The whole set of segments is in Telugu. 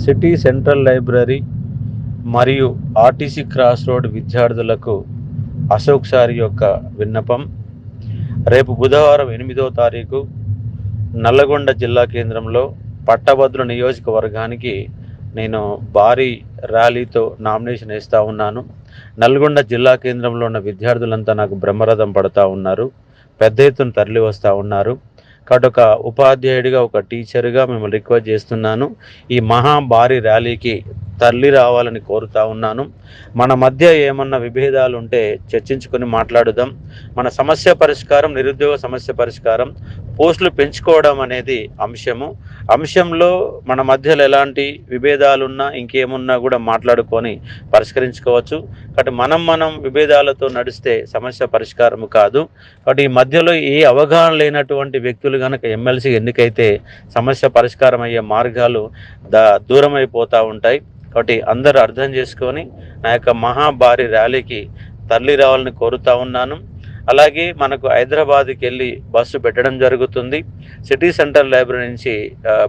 సిటీ సెంట్రల్ లైబ్రరీ మరియు ఆర్టీసీ క్రాస్ రోడ్ విద్యార్థులకు అశోక్ సార్ యొక్క విన్నపం. రేపు బుధవారం 8వ తారీఖు నల్లగొండ జిల్లా కేంద్రంలో పట్టభద్రుల నియోజకవర్గానికి నేను భారీ ర్యాలీతో నామినేషన్ వేస్తూ ఉన్నాను. నల్గొండ జిల్లా కేంద్రంలో ఉన్న విద్యార్థులంతా నాకు బ్రహ్మరథం పడుతూ ఉన్నారు, పెద్ద ఎత్తున తరలి వస్తూ ఉన్నారు. కాబట్టి ఒక ఉపాధ్యాయుడిగా, ఒక టీచర్గా మిమ్మల్ని రిక్వెస్ట్ చేస్తున్నాను, ఈ భారీ ర్యాలీకి తరలి రావాలని కోరుతా ఉన్నాను. మన మధ్య ఏమన్నా విభేదాలు ఉంటే చర్చించుకొని మాట్లాడుదాం. మన సమస్య పరిష్కారం, నిరుద్యోగ సమస్య పరిష్కారం, పోస్టులు పెంచుకోవడం అనేది అంశంలో మన మధ్యలో ఎలాంటి విభేదాలున్నా ఇంకేమున్నా కూడా మాట్లాడుకొని పరిష్కరించుకోవచ్చు. కాబట్టి మనం విభేదాలతో నడిస్తే సమస్య పరిష్కారం కాదు. కాబట్టి ఈ మధ్యలో ఏ అవగాహన లేనటువంటి వ్యక్తులు కనుక ఎమ్మెల్సీ ఎన్నికైతే సమస్య పరిష్కారం అయ్యే మార్గాలు దూరం అయిపోతూ ఉంటాయి. కాబట్టి అందరూ అర్థం చేసుకొని నా యొక్క భారీ ర్యాలీకి తరలి రావాలని కోరుతా ఉన్నాను. అలాగే మనకు హైదరాబాద్కి వెళ్ళి బస్సు పెట్టడం జరుగుతుంది. సిటీ సెంట్రల్ లైబ్రరీ నుంచి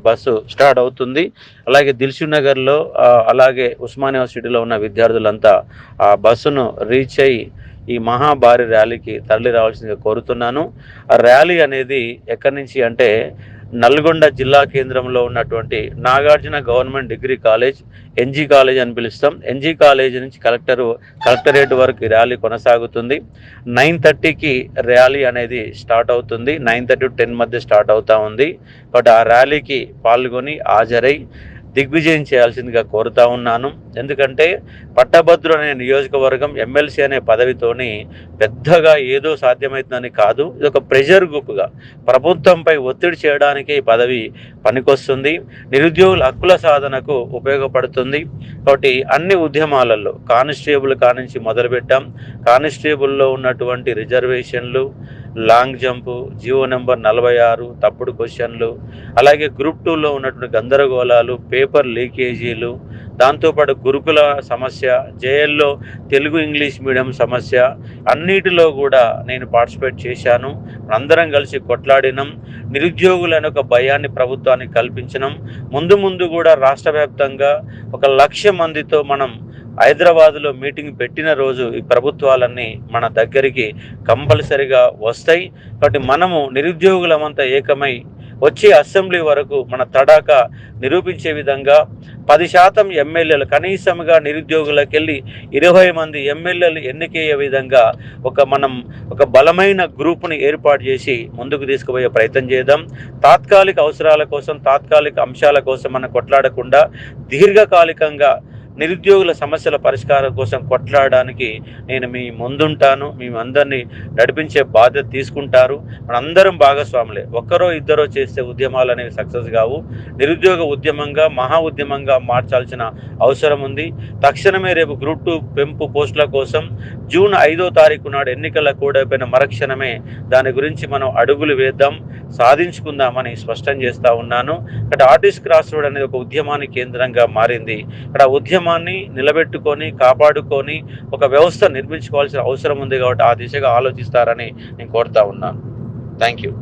బస్సు స్టార్ట్ అవుతుంది. అలాగే దిల్సుఖ్ నగర్లో అలాగే ఉస్మానియా యూనివర్సిటీలో ఉన్న విద్యార్థులంతా ఆ బస్సును రీచ్ అయ్యి ఈ భారీ ర్యాలీకి తరలి రావాల్సిందిగా కోరుతున్నాను. ఆ ర్యాలీ అనేది ఎక్కడి నుంచి అంటే నల్గొండ జిల్లా కేంద్రంలో ఉన్నటువంటి Nagarjuna government degree college, NG college అని పిలుస్తాం. ఎన్జీ కాలేజ్ నుంచి కలెక్టరేట్ వరకు ఈ ర్యాలీ కొనసాగుతుంది. 9:30కి ర్యాలీ అనేది స్టార్ట్ అవుతుంది. 9:30 to 10 మధ్య స్టార్ట్ అవుతూ ఉంది. బట్ ఆ ర్యాలీకి పాల్గొని హాజరై దిగ్విజయం చేయాల్సిందిగా కోరుతా ఉన్నాను. ఎందుకంటే పట్టభద్రులు అనే నియోజకవర్గం ఎమ్మెల్సీ అనే పదవితోని పెద్దగా ఏదో సాధ్యమవుతుందని కాదు, ఇది ఒక ప్రెషర్ గ్రూప్గా ప్రభుత్వంపై ఒత్తిడి చేయడానికి ఈ పదవి పనికొస్తుంది. నిరుద్యోగుల హక్కుల సాధనకు ఉపయోగపడుతుంది. కాబట్టి అన్ని ఉద్యమాలలో కానిస్టేబుల్ కానించి మొదలుపెట్టాం. కానిస్టేబుల్లో ఉన్నటువంటి రిజర్వేషన్లు, లాంగ్ జంపు, జీవో నెంబర్ 46, తప్పుడు క్వశ్చన్లు, అలాగే గ్రూప్ 2లో ఉన్నటువంటి గందరగోళాలు, పేపర్ లీకేజీలు, దాంతోపాటు గురుకుల సమస్య, జేఎల్లో తెలుగు ఇంగ్లీష్ మీడియం సమస్య, అన్నిటిలో కూడా నేను పార్టిసిపేట్ చేశాను. అందరం కలిసి కొట్లాడినాం. నిరుద్యోగులైన ఒక భయాన్ని ప్రభుత్వానికి కల్పించినాం. ముందు కూడా రాష్ట్ర వ్యాప్తంగా 1,00,000 మందితో మనం హైదరాబాద్లో మీటింగ్ పెట్టిన రోజు ఈ ప్రభుత్వాలన్నీ మన దగ్గరికి కంపల్సరిగా వస్తాయి. కాబట్టి మనము నిరుద్యోగులమంతా ఏకమై వచ్చే అసెంబ్లీ వరకు మన తడాక నిరూపించే విధంగా 10% ఎమ్మెల్యేలు కనీసంగా నిరుద్యోగులకు వెళ్ళి 20 మంది ఎమ్మెల్యేలు ఎన్నికయ్యే విధంగా మనం ఒక బలమైన గ్రూప్ని ఏర్పాటు చేసి ముందుకు తీసుకుపోయే ప్రయత్నం చేద్దాం. తాత్కాలిక అవసరాల కోసం, తాత్కాలిక అంశాల కోసం మనం కొట్లాడకుండా దీర్ఘకాలికంగా నిరుద్యోగుల సమస్యల పరిష్కారం కోసం కొట్లాడడానికి నేను మీ ముందుంటాను. మేమందరినీ నడిపించే బాధ్యత తీసుకుంటారు. మనందరం భాగస్వాములే. ఒక్కరో ఇద్దరో చేస్తే ఉద్యమాలు అనేవి సక్సెస్ కావు. నిరుద్యోగ ఉద్యమంగా, ఉద్యమంగా మార్చాల్సిన అవసరం ఉంది. తక్షణమే రేపు గ్రూప్ 2 పెంపు పోస్టుల కోసం జూన్ 5వ తారీఖు నాడు ఎన్నికల కూడైపోయిన మరుక్షణమే దాని గురించి మనం అడుగులు వేద్దాం, సాధించుకుందామని స్పష్టం చేస్తూ ఉన్నాను. ఇక్కడ ఆర్టీసీ క్రాస్ రోడ్ అనేది ఒక ఉద్యమానికి కేంద్రంగా మారింది. ఇక్కడ ఉద్యమాన్ని నిలబెట్టుకొని, కాపాడుకొని ఒక వ్యవస్థ నిర్మించుకోవాల్సిన అవసరం ఉంది. కాబట్టి ఆ దిశగా ఆలోచిస్తారని నేను కోరుతా ఉన్నాను. Thank you.